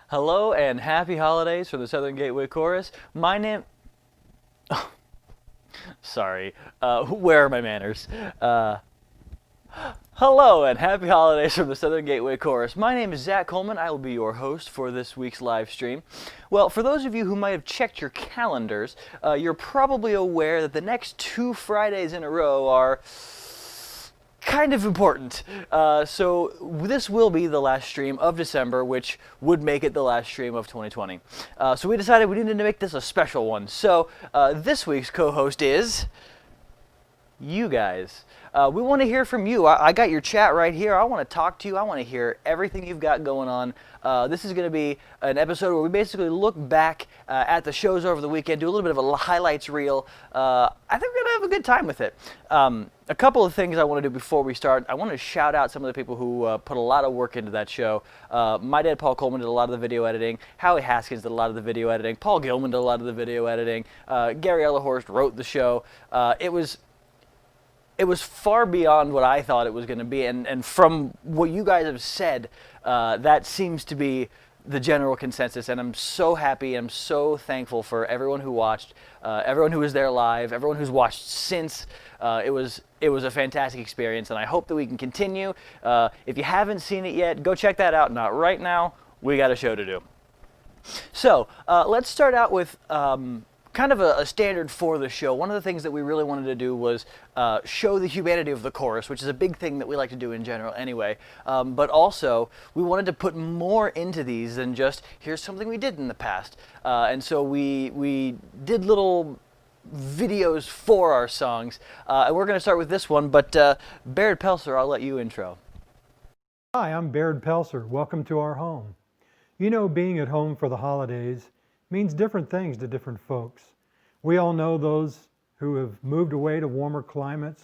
Hello and happy holidays from the Southern Gateway Chorus. My name. Sorry. Where are my manners? Hello and happy holidays from the Southern Gateway Chorus. My name is Zach Coleman. I will be your host for this week's live stream. Well, for those of you who might have checked your calendars, you're probably aware that the next 2 Fridays in a row are kind of important. So this will be the last stream of December, which would make it the last stream of 2020. So we decided we needed to make this a special one. So this week's co-host is you guys. We want to hear from you. I got your chat right here. I want to talk to you. I want to hear everything you've got going on. This is going to be an episode where we basically look back at the shows over the weekend, do a little bit of a highlights reel. I think we're going to have a good time with it. A couple of things I want to do before we start. I want to shout out some of the people who put a lot of work into that show. My dad, Paul Coleman, did a lot of the video editing. Howie Haskins did a lot of the video editing. Paul Gilman did a lot of the video editing. Gary Ellahorst wrote the show. It was far beyond what I thought it was going to be, and from what you guys have said, that seems to be the general consensus, and I'm so happy, I'm so thankful for everyone who watched, everyone who was there live, everyone who's watched since. It was a fantastic experience, and I hope that we can continue. If you haven't seen it yet, go check that out. Not right now. We got a show to do. So let's start out with kind of a standard for the show. One of the things that we really wanted to do was show the humanity of the chorus, which is a big thing that we like to do in general anyway. But also, we wanted to put more into these than just, here's something we did in the past. And so we did little videos for our songs. And we're going to start with this one, but Baird Pelser, I'll let you intro. Hi, I'm Baird Pelser. Welcome to our home. You know, being at home for the holidays means different things to different folks. We all know those who have moved away to warmer climates,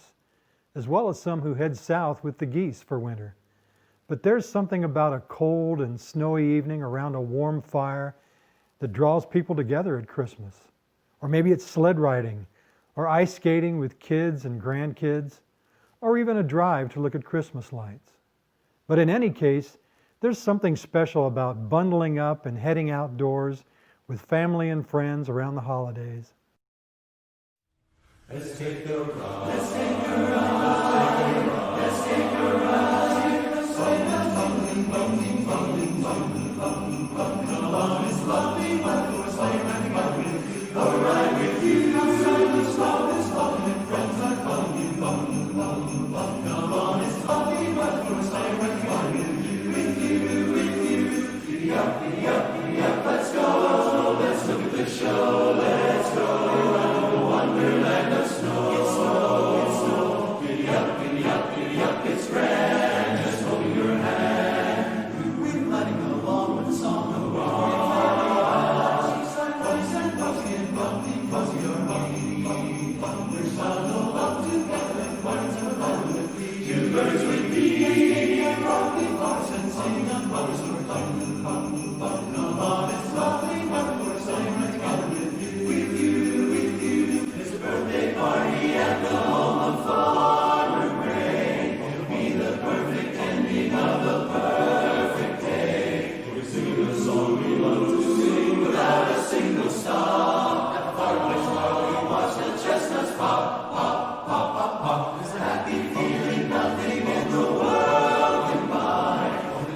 as well as some who head south with the geese for winter. But there's something about a cold and snowy evening around a warm fire that draws people together at Christmas. Or maybe it's sled riding, or ice skating with kids and grandkids, or even a drive to look at Christmas lights. But in any case, there's something special about bundling up and heading outdoors with family and friends around the holidays. Let's take a ride. Let's take a ride. Let's take a ride. Bumping, bumping, bumping, bumping, bumping, bumping along. It's lovely weather. We're sleigh riding out with you. I'll ride with you. Outside the snow is falling and friends are bumping, bumping, bumping, bumping along. It's lovely weather. We're sleigh riding out with you. With you, with you. Giddy up, giddy up, giddy up. Let's go. Let's look at the show. Let's go around the wonderland of snow. It's snow, it's snow. Giddy up, giddy up, giddy up. It's grand. Just holding your hand. We're gliding along with the song of our Fuzzy and fuzzy and bumping, fuzzy or bumping, bumping, bumping. We're snuggled up together and birds are flying with me. Two birds with me. And rocking hearts and singing on butters. We're bumping, bumping, bumping along. It's lovely weather. We're singing together with you, with you, with you. It's a birthday party at the home of Farmer Gray. It'll be the perfect ending of the perfect day. We're singing the song we love to sing without a single stop. At the fireplace while we watch the chestnuts pop, pop, pop, pop, pop. It's a happy feeling nothing in the world can buy.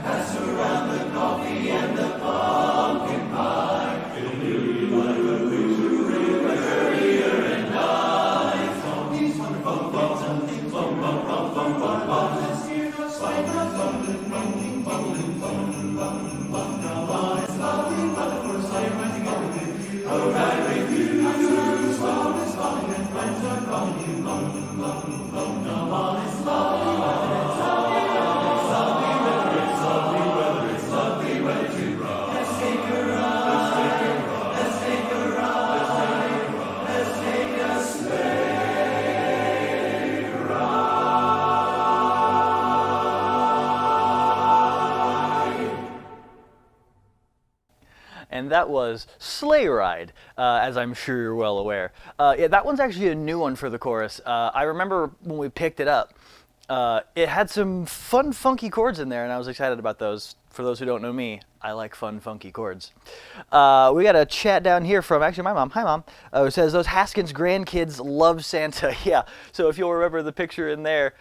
Pass around the coffee and the pumpkin pie. It'll be like a picture in a courier and nice. All these wonderful things and things, bum, bum, bum, bum, bum, bum. Let's hear the sleigh bells bumping, bumping, bumping, bumping, bumping, bumping. Come on, it's lovely weather for a sleigh ride together with you. I'll ride with you. Outside the snow is falling and friends are bumping, bumping, bumping, bumping. Come on, it's lovely weather, it's lovely weather, it's lovely weather, it's lovely weather, it's lovely weather to ride. Let's take a ride. Let's take a ride. Let's take a ride. Let's take a sleigh ride. And that was Sleigh Ride, as I'm sure you're well aware. Yeah, that one's actually a new one for the chorus. I remember when we picked it up, It had some fun, funky chords in there, and I was excited about those. For those who don't know me, I like fun, funky chords. We got a chat down here from, actually, my mom. Hi, Mom. Who says, those Haskins grandkids love Santa. Yeah, so if you'll remember the picture in there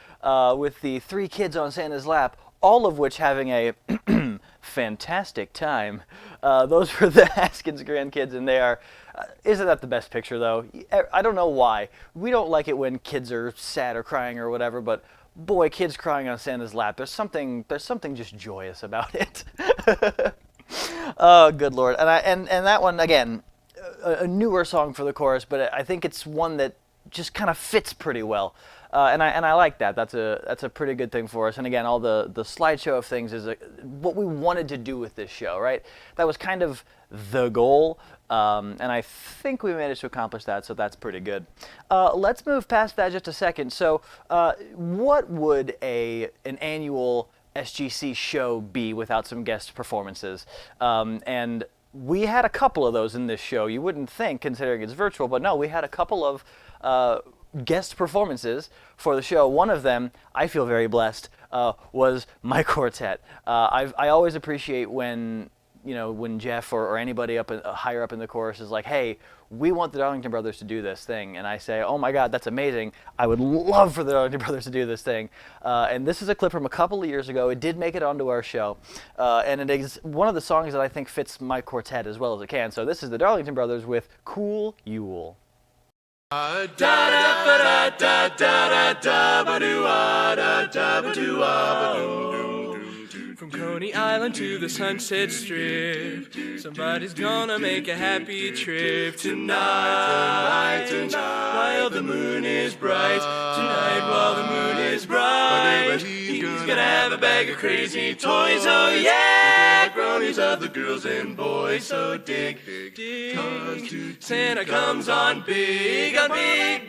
with the 3 kids on Santa's lap, all of which having a fantastic time. Those were the Haskins grandkids, and they are... isn't that the best picture, though? I don't know why. We don't like it when kids are sad or crying or whatever, but boy, kids crying on Santa's lap, there's something just joyous about it. Oh, good Lord. And that one, again, a newer song for the chorus, but I think it's one that just kind of fits pretty well. And I like that. That's a pretty good thing for us. And again, all the slideshow of things is what we wanted to do with this show, right? That was kind of the goal, and I think we managed to accomplish that, so that's pretty good. Let's move past that just a second. So what would an annual SGC show be without some guest performances? And we had a couple of those in this show. You wouldn't think, considering it's virtual, but no, we had a couple of guest performances for the show. One of them, I feel very blessed, was my quartet. I always appreciate when Jeff or anybody higher up in the chorus is like, hey, we want the Darlington Brothers to do this thing. And I say, oh my God, that's amazing. I would love for the Darlington Brothers to do this thing. And this is a clip from a couple of years ago. It did make it onto our show. And it is one of the songs that I think fits my quartet as well as it can. So this is the Darlington Brothers with Cool Yule. From Coney Island to the Sunset Strip, somebody's gonna make a happy trip tonight, while the moon is bright. Tonight while the moon is bright, he's gonna have a bag of crazy toys. Oh yeah, cronies of the girls and boys. So dig, Santa comes on big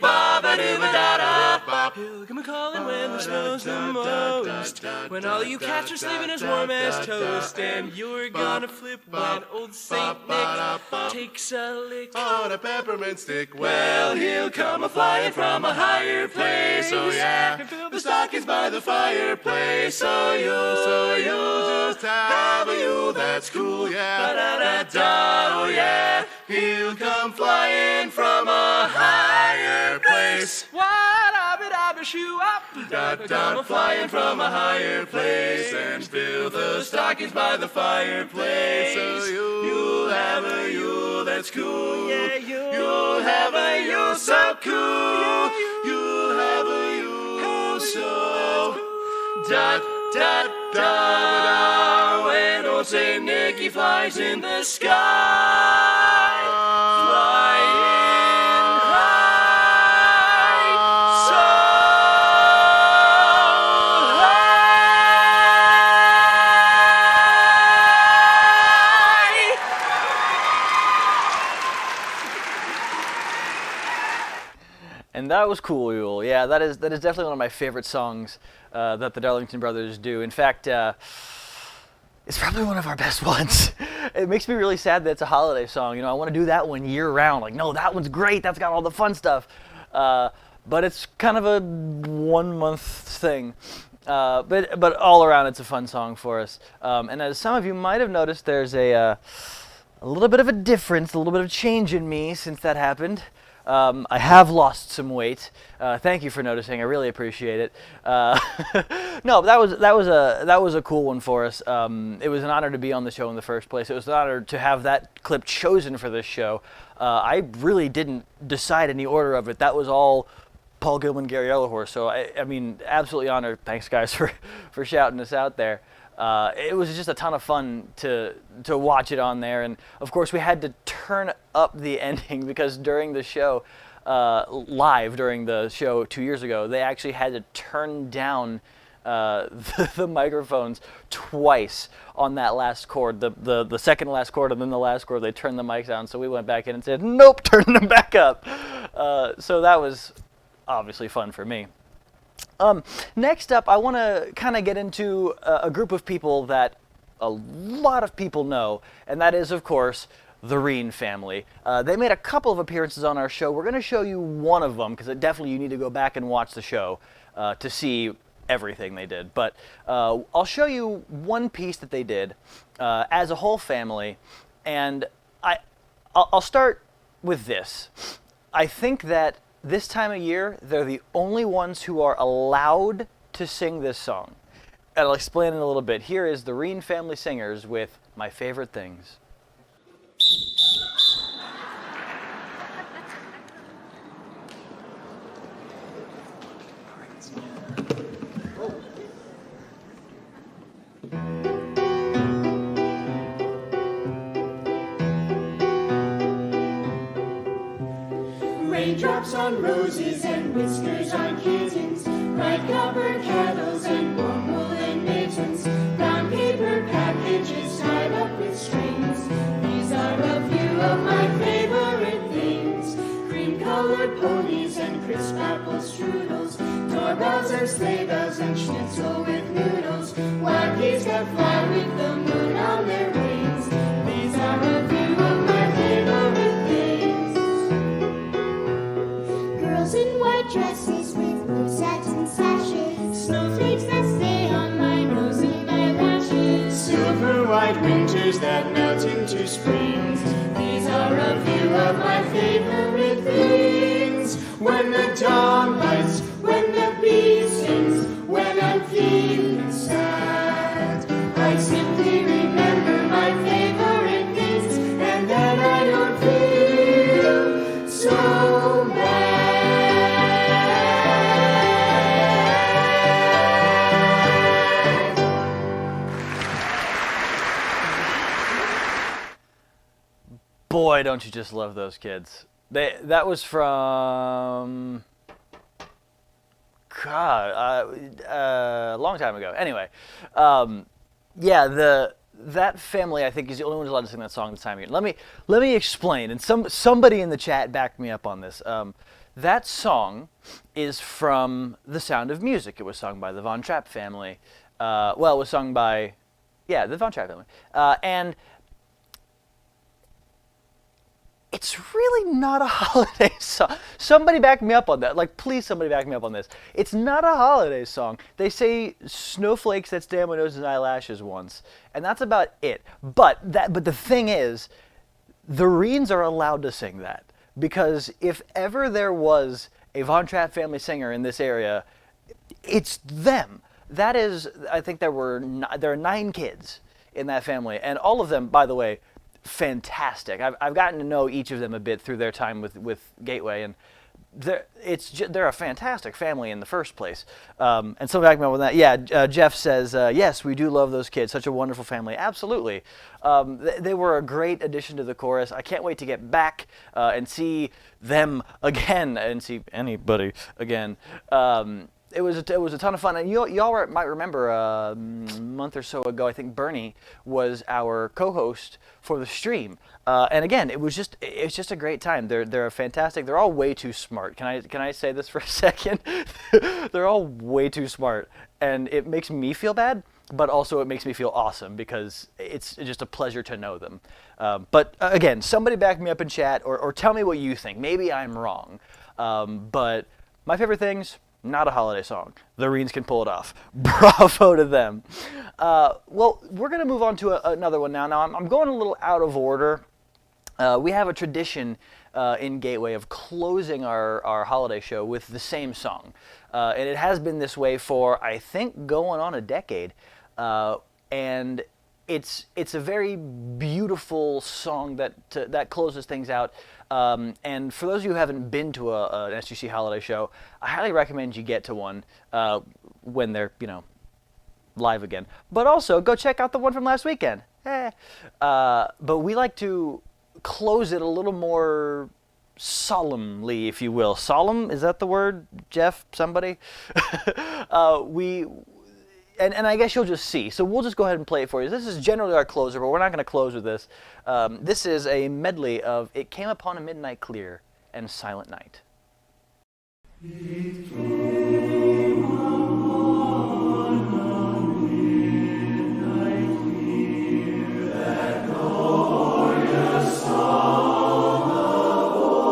ba-ba-doo-ba-da-da. He'll come a-calling when the snow's the most, when all you cats are sleeping as warm as toast, and you're gonna flip when old Saint Nick takes a lick on a peppermint stick. Well, he'll come a-flying from a higher place, oh yeah, and fill the stockings by the fireplace. So you'll just have a Yule that's cool, yeah, ba-da-da-da, oh yeah. He'll come flying from a higher place. Come flying from a higher place, and fill the stockings by the fireplace. So you'll have a Yule that's cool. Yeah, you'll have a Yule so cool. You'll have a Yule so da-da-da. When old Saint Nicky flies in the sky, flying high, so high. And that was Cool Yule. Yeah, that is definitely one of my favorite songs that the Darlington Brothers do. In fact, it's probably one of our best ones. It makes me really sad that it's a holiday song. I want to do that one year round. Like, no, that one's great. That's got all the fun stuff. But it's kind of a 1 month thing. But all around, it's a fun song for us. And as some of you might have noticed, there's a little bit of a difference, a little bit of change in me since that happened. I have lost some weight. Thank you for noticing. I really appreciate it. No, that was a cool one for us. It was an honor to be on the show in the first place. It was an honor to have that clip chosen for this show. I really didn't decide any order of it. That was all Paul Gilman, Gary Yellowhorse. So I mean, absolutely honored. Thanks, guys, for shouting us out there. It was just a ton of fun to watch it on there, and of course we had to turn up the ending because during the show, live during the show 2 years ago, they actually had to turn down the microphones twice on that last chord, the second last chord and then the last chord. They turned the mics down, so we went back in and said, nope, turn them back up. So that was obviously fun for me. Next up, I want to kind of get into a group of people that a lot of people know, and that is, of course, the Reen family. They made a couple of appearances on our show. We're going to show you one of them, because definitely you need to go back and watch the show to see everything they did. But I'll show you one piece that they did as a whole family, and I'll start with this. I think that this time of year, they're the only ones who are allowed to sing this song. And I'll explain in a little bit. Here is the Reen Family Singers with My Favorite Things. Raindrops on roses and whiskers on kittens, bright copper kettles and warm woolen mittens, brown paper packages tied up with strings. These are a few of my favorite things: cream-colored ponies and crisp apple strudels, doorbells and sleigh bells and schnitzel with noodles, wild geese that fly with the moon on their wings. These are a few of my favorite things. Girls in white dresses with blue satin sashes, snowflakes that stay on my nose and eyelashes, silver white winters that melt into springs. These are a few of my favorite things. When the dawn lights, when the bee sings, when I'm feeling sad, I simply remember my favorite things, and then I don't feel so bad. Boy, don't you just love those kids. That was from a long time ago. Anyway, yeah, that family I think is the only one who's allowed to sing that song this time of year. Let me explain, and somebody in the chat backed me up on this. That song is from The Sound of Music. It was sung by the Von Trapp family. Well, it was sung by, yeah, the Von Trapp family, and it's really not a holiday song. Somebody back me up on that. Like, please, somebody back me up on this. It's not a holiday song. They say snowflakes that stay on my nose and eyelashes once, and that's about it. But the thing is, the Reens are allowed to sing that, because if ever there was a Von Trapp family singer in this area, it's them. That is, I think there are 9 kids in that family, and all of them, by the way, fantastic. I've gotten to know each of them a bit through their time with Gateway, and they're a fantastic family in the first place. And so back on that, yeah, Jeff says, yes, we do love those kids. Such a wonderful family. Absolutely. They were a great addition to the chorus. I can't wait to get back and see them again and see anybody again. It was a ton of fun, and y'all might remember a month or so ago, I think Bernie was our co-host for the stream, and again, it's just a great time. They're fantastic. They're all way too smart. Can I say this for a second? They're all way too smart, and it makes me feel bad, but also it makes me feel awesome because it's just a pleasure to know them. But again, somebody back me up in chat or tell me what you think. Maybe I'm wrong, but my favorite things. Not a holiday song. The Reens can pull it off. Bravo to them. Well, we're going to move on to another one now. Now, I'm going a little out of order. We have a tradition in Gateway of closing our holiday show with the same song. And it has been this way for, I think, going on a decade. And it's a very beautiful song that closes things out. And for those of you who haven't been to an SGC holiday show, I highly recommend you get to one when they're, live again. But also, go check out the one from last weekend. But we like to close it a little more solemnly, if you will. Solemn? Is that the word, Jeff? Somebody? And I guess you'll just see. So we'll just go ahead and play it for you. This is generally our closer, but we're not going to close with this. This is a medley of It Came Upon a Midnight Clear and Silent Night. It came upon a midnight clear, that glorious song of old.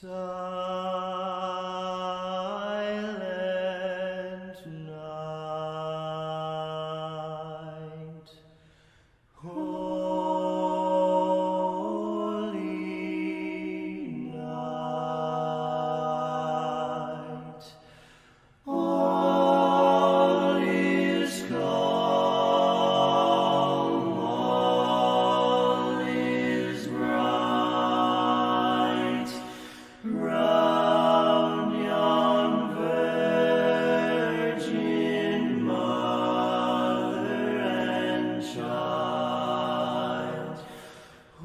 Silent night, holy night, all is calm, all is bright. Round yon virgin mother and child,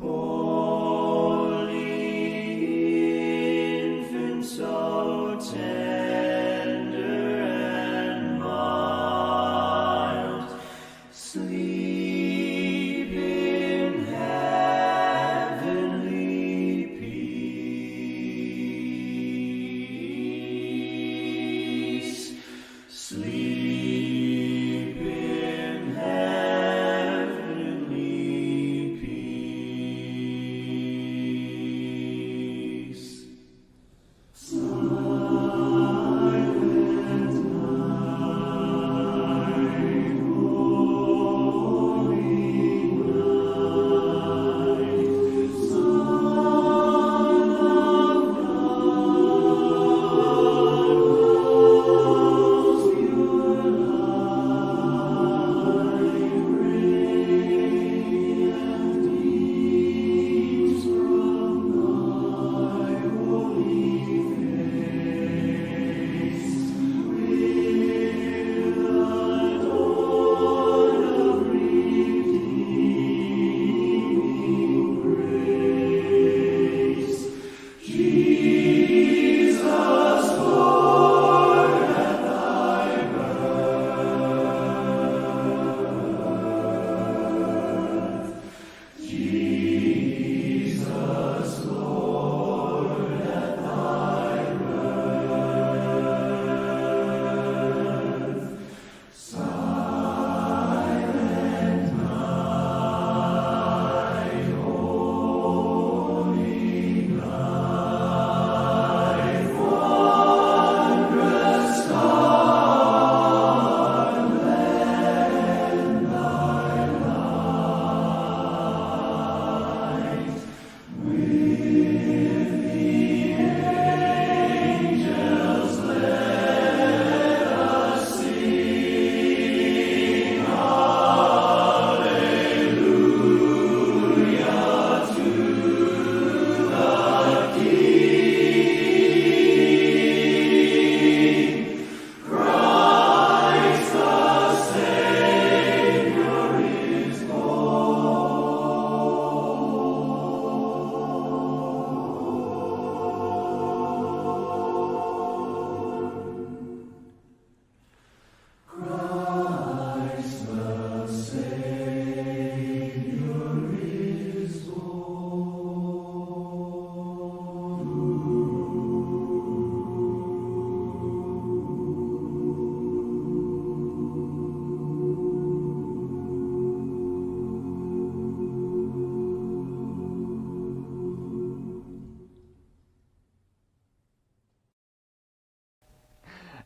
holy infant, so tender and mild, sleep in heavenly peace. Sleep in heavenly peace.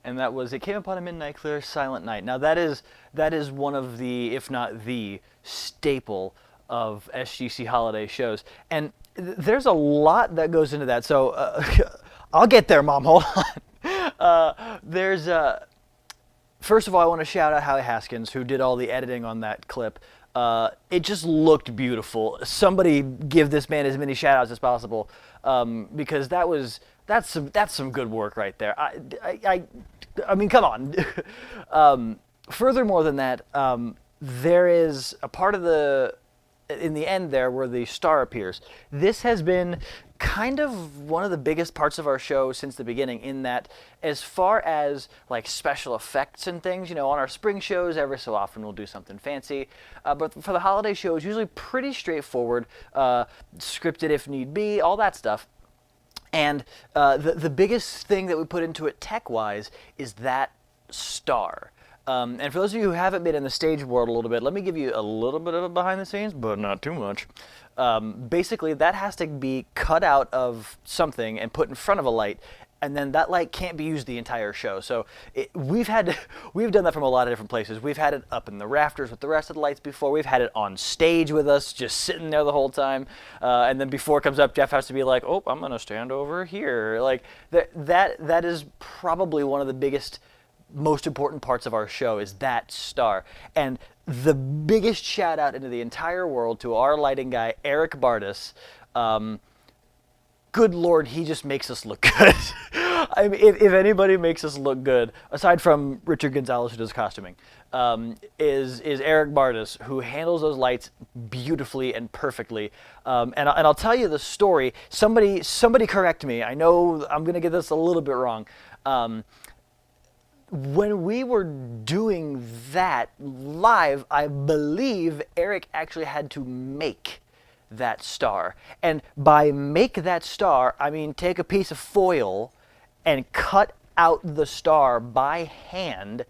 And that was It Came Upon a Midnight Clear, Silent Night. Now that is one of the, if not the staple of SGC holiday shows. And there's a lot that goes into that. So I'll get there, Mom. Hold on. First of all, I want to shout out Hallie Haskins, who did all the editing on that clip. It just looked beautiful. Somebody give this man as many shout outs as possible, because that's some good work right there. I mean, come on. Furthermore than that, there is a part of in the end there where the star appears. This has been kind of one of the biggest parts of our show since the beginning, in that as far as like special effects and things, on our spring shows every so often we'll do something fancy, but for the holiday show it's usually pretty straightforward, scripted if need be, all that stuff. And the biggest thing that we put into it tech-wise is that star. And for those of you who haven't been in the stage world a little bit, let me give you a little bit of a behind the scenes, but not too much. Basically, that has to be cut out of something and put in front of a light, and then that light can't be used the entire show. So we've done that from a lot of different places. We've had it up in the rafters with the rest of the lights before. We've had it on stage with us, just sitting there the whole time. And then before it comes up, Jeff has to be like, "Oh, I'm gonna stand over here." Like that is probably one of the biggest, most important parts of our show, is that star. And the biggest shout out into the entire world to our lighting guy, Eric Bardis. Good Lord, he just makes us look good. I mean, if anybody makes us look good, aside from Richard Gonzalez, who does costuming, is Eric Bardis, who handles those lights beautifully and perfectly. And I'll tell you the story. Somebody correct me. I know I'm going to get this a little bit wrong. When we were doing that live, I believe Eric actually had to make that star. And by make that star, I mean take a piece of foil and cut out the star by hand,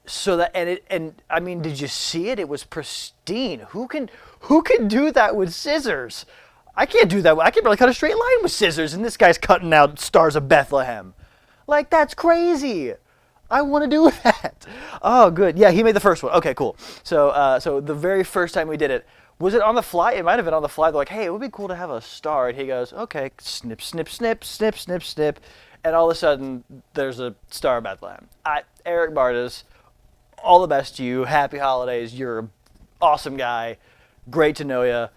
so that and I mean, did you see it? It was pristine. Who can do that with scissors? I can't do that. I can barely cut a straight line with scissors, and this guy's cutting out stars of Bethlehem. Like, that's crazy. I want to do that. Oh, good. Yeah, he made the first one. Okay, cool. So the very first time we did it, was it on the fly? It might have been on the fly. They're like, "Hey, it would be cool to have a star." And he goes, "Okay," snip, snip, snip, snip, snip, snip. And all of a sudden, there's a Star of Bethlehem. Eric Bardis, all the best to you. Happy holidays. You're an awesome guy. Great to know you.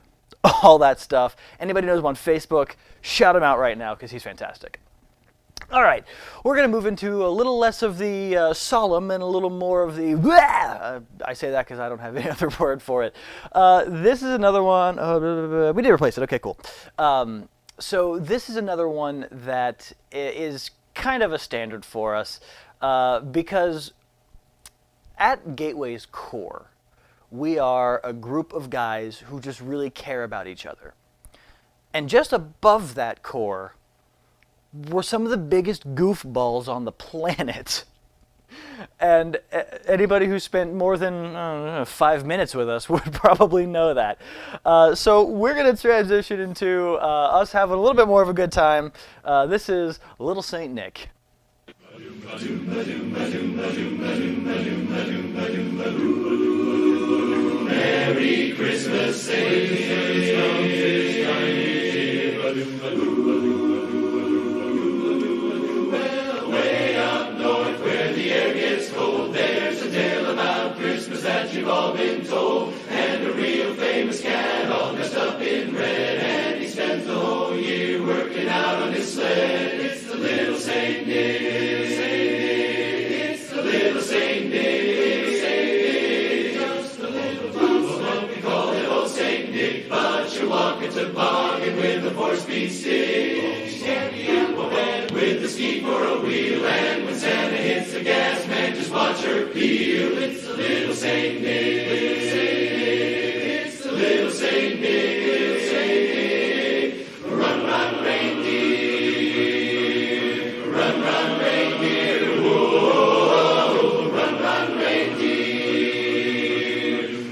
All that stuff. Anybody knows him on Facebook, shout him out right now because he's fantastic. All right, we're going to move into a little less of the solemn and a little more of the I say that because I don't have any other word for it. This is another one. We did replace it. Okay, cool. So this is another one that is kind of a standard for us because at Gateway's core, we are a group of guys who just really care about each other. And just above that core, we're some of the biggest goofballs on the planet. And anybody who spent more than 5 minutes with us would probably know that. So we're going to transition into us having a little bit more of a good time. This is Little Saint Nick. Merry Christmas, saints from this time Well, way up north where the air gets cold, there's a tale about Christmas that you've all been told. And a real famous cat all dressed up in red, and he spends the whole year working out on his sled. It's the little Saint Nick, it's the little Saint Nick, just a little toddler, we call it old Saint Nick, but you're walking toboggan with a 4-speed stick. Can't be apple bed with the ski for a wheel, and when Santa hits the gas, man, just watch her peel. It's the little Saint Nick, it's the little Saint Nick, little Saint Nick. Run, run, reindeer, run, run, reindeer, whoa, run, run, reindeer,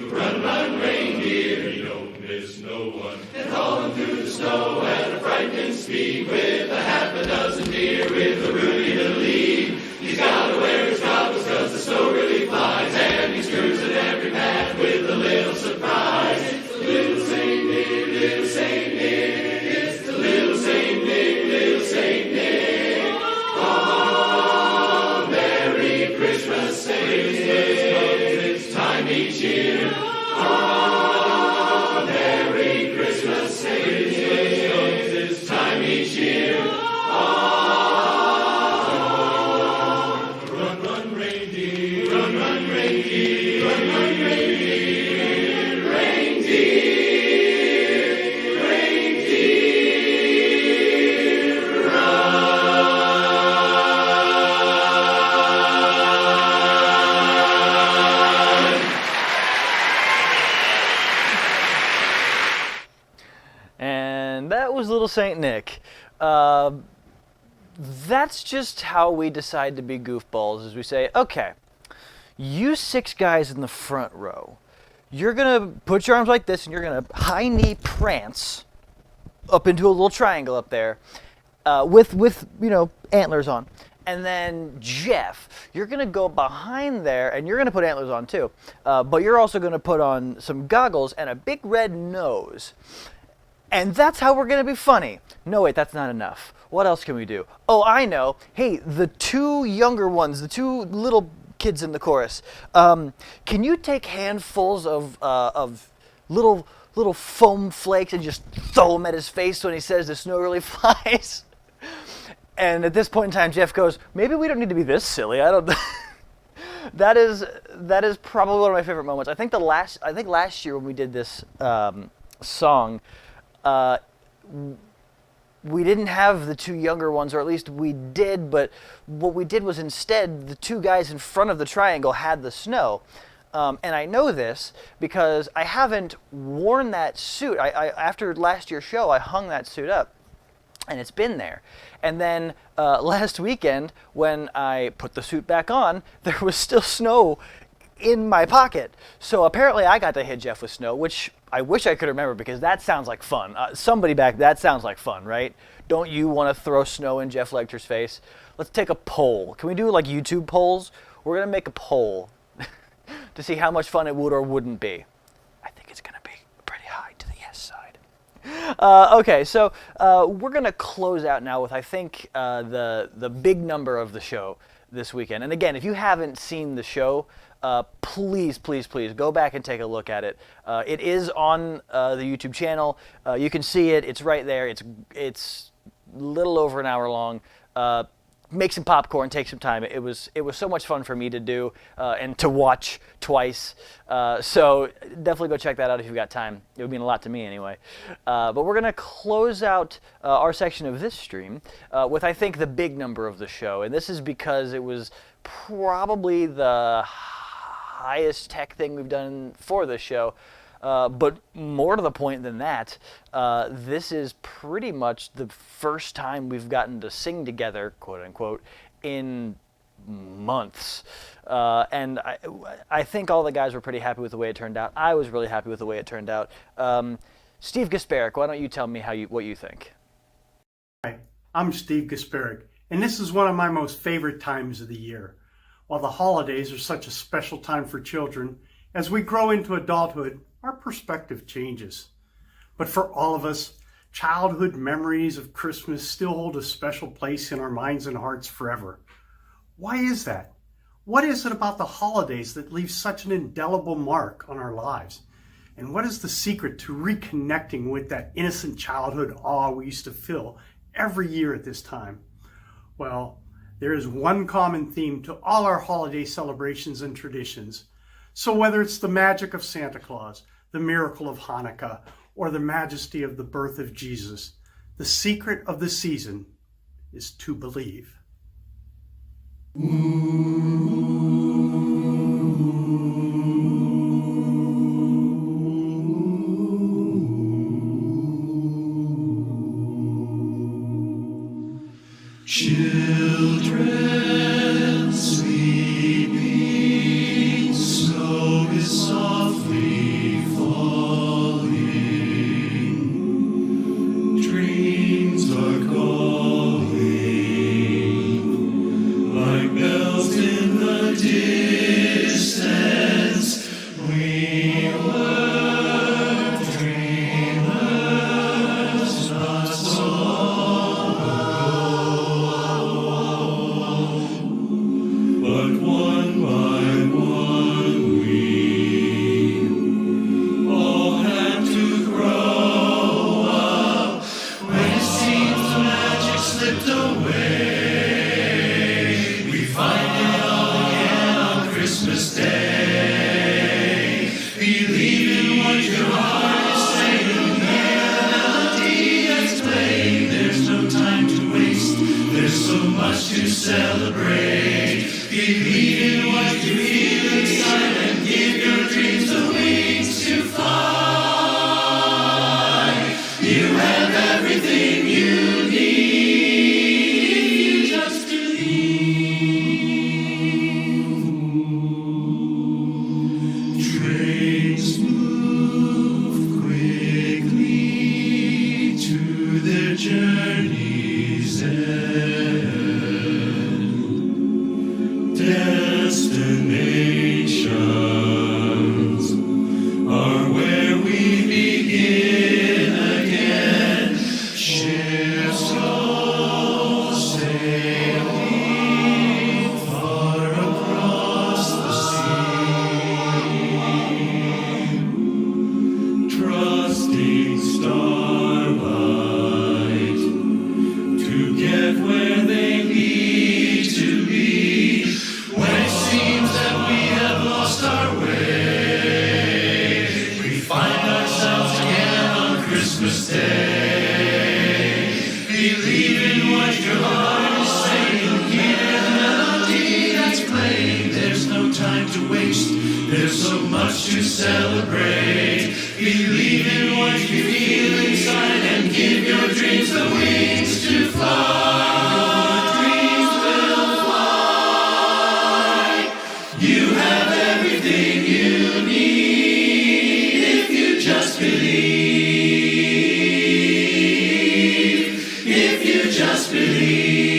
run, run, reindeer. You don't miss no one, and hauling through the snow at a frightening speed with a half a dozen deer with a Rudy to lead. He's gotta wear his goggles 'cause the snow really flies, and he's cruising every path with a little surprise. It's the little Saint Nick, little Saint Nick. It's the little Saint Nick, little Saint Nick. Oh, Merry Christmas, Saint Nick. It's time each year. Oh, Merry Christmas, Saint Nick. It's time each year. Run, run, reindeer, run, run, reindeer, run, run, reindeer, reindeer, reindeer, run. And that was Little Saint Nick. That's just how we decide to be goofballs, is we say, okay, you 6 guys in the front row, you're going to put your arms like this and you're going to high knee prance up into a little triangle up there with antlers on. And then Jeff, you're going to go behind there and you're going to put antlers on too. But you're also going to put on some goggles and a big red nose. And that's how we're going to be funny. No, wait, that's not enough. What else can we do? Oh, I know. Hey, the 2 younger ones, the 2 little kids in the chorus, can you take handfuls of little foam flakes and just throw them at his face when he says the snow really flies? And at this point in time, Jeff goes, maybe we don't need to be this silly. I don't. That is probably one of my favorite moments. I think last year when we did this song, we didn't have the 2 younger ones, or at least we did, but what we did was instead the 2 guys in front of the triangle had the snow. And I know this because I haven't worn that suit. After last year's show, I hung that suit up, and it's been there. And then last weekend, when I put the suit back on, there was still snow in my pocket. So apparently I got to hit Jeff with snow, which I wish I could remember because that sounds like fun. That sounds like fun, right? Don't you want to throw snow in Jeff Lecter's face? Let's take a poll. Can we do like YouTube polls? We're going to make a poll to see how much fun it would or wouldn't be. I think it's going to be pretty high to the yes side. Okay, so we're going to close out now with, I think, the big number of the show this weekend. And again, if you haven't seen the show, please go back and take a look at it. It is on the YouTube channel. You can see it. It's right there. It's a little over an hour long. Make some popcorn, take some time. It was so much fun for me to do and to watch twice. So definitely go check that out if you've got time. It would mean a lot to me anyway. But we're going to close out our section of this stream with, I think, the big number of the show. And this is because it was probably the highest tech thing we've done for this show. But more to the point than that, this is pretty much the first time we've gotten to sing together, quote unquote, in months. And I think all the guys were pretty happy with the way it turned out. I was really happy with the way it turned out. Steve Gasparic, why don't you tell me what you think? Hi, I'm Steve Gasparic, and this is one of my most favorite times of the year. While the holidays are such a special time for children, as we grow into adulthood, our perspective changes. But for all of us, childhood memories of Christmas still hold a special place in our minds and hearts forever. Why is that? What is it about the holidays that leaves such an indelible mark on our lives? And what is the secret to reconnecting with that innocent childhood awe we used to feel every year at this time? Well, there is one common theme to all our holiday celebrations and traditions. So whether it's the magic of Santa Claus, the miracle of Hanukkah, or the majesty of the birth of Jesus, the secret of the season is to believe. Children sleeping, snow is softly falling, dreams are calling, like bells in the distance. We were dreamers not so long ago, but one by one we all had to grow up. When it seems the magic slipped away, we find it all again on Christmas Day. Believe in what your heart is saying, hear the melody that's playing. There's no time to waste, there's so much to celebrate. Believe in what you feel inside and give your dreams the wings to fly. You have everything you need if you just believe. Destinations are where we begin again. Ships go sailing far across the sea, trusting starlight to get where they need to be. When it seems that we have lost our way, we find ourselves again on Christmas Day. Believe in what your heart is saying, hear the melody that's playing. There's no time to waste, there's so much to celebrate. Believe in what you feel inside and give your dreams the wings to fly. You have everything you need if you just believe. If you just believe.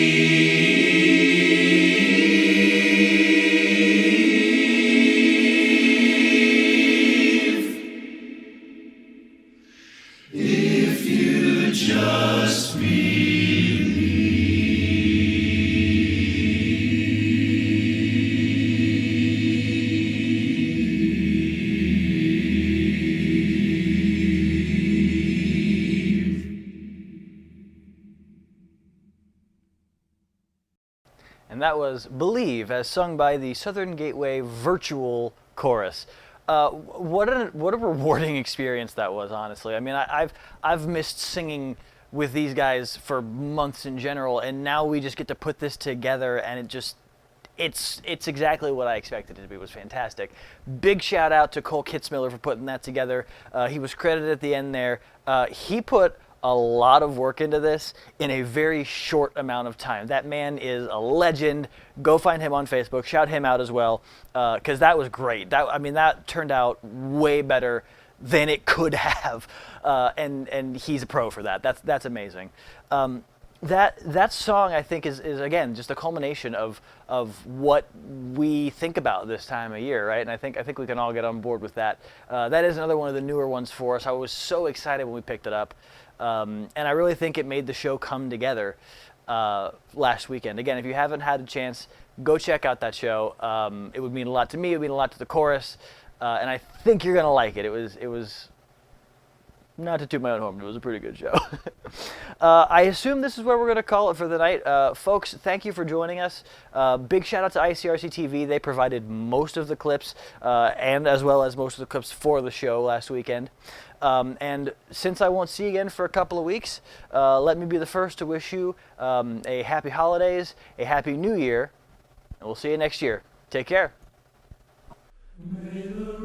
If you just believe. And that was Believe, as sung by the Southern Gateway Virtual Chorus. What a rewarding experience that was, honestly. I mean, I've missed singing with these guys for months in general, and now we just get to put this together, and it's exactly what I expected it to be. It was fantastic. Big shout out to Cole Kitzmiller for putting that together. He was credited at the end there. He put a lot of work into this in a very short amount of time. That man is a legend. Go find him on Facebook. Shout him out as well, because that was great. That turned out way better than it could have, and he's a pro for that. That's amazing. That song, I think, is again just a culmination of what we think about this time of year, right? And I think we can all get on board with that. That is another one of the newer ones for us. I was so excited when we picked it up, and I really think it made the show come together last weekend. Again, if you haven't had a chance, go check out that show. It would mean a lot to me. It would mean a lot to the chorus, and I think you're gonna like it. It was. Not to toot my own horn, but it was a pretty good show. I assume this is where we're going to call it for the night. Folks, thank you for joining us. Big shout out to ICRC TV. They provided most of the clips, and as well as most of the clips for the show last weekend. And since I won't see you again for a couple of weeks, let me be the first to wish you a happy holidays, a happy new year, and we'll see you next year. Take care. May the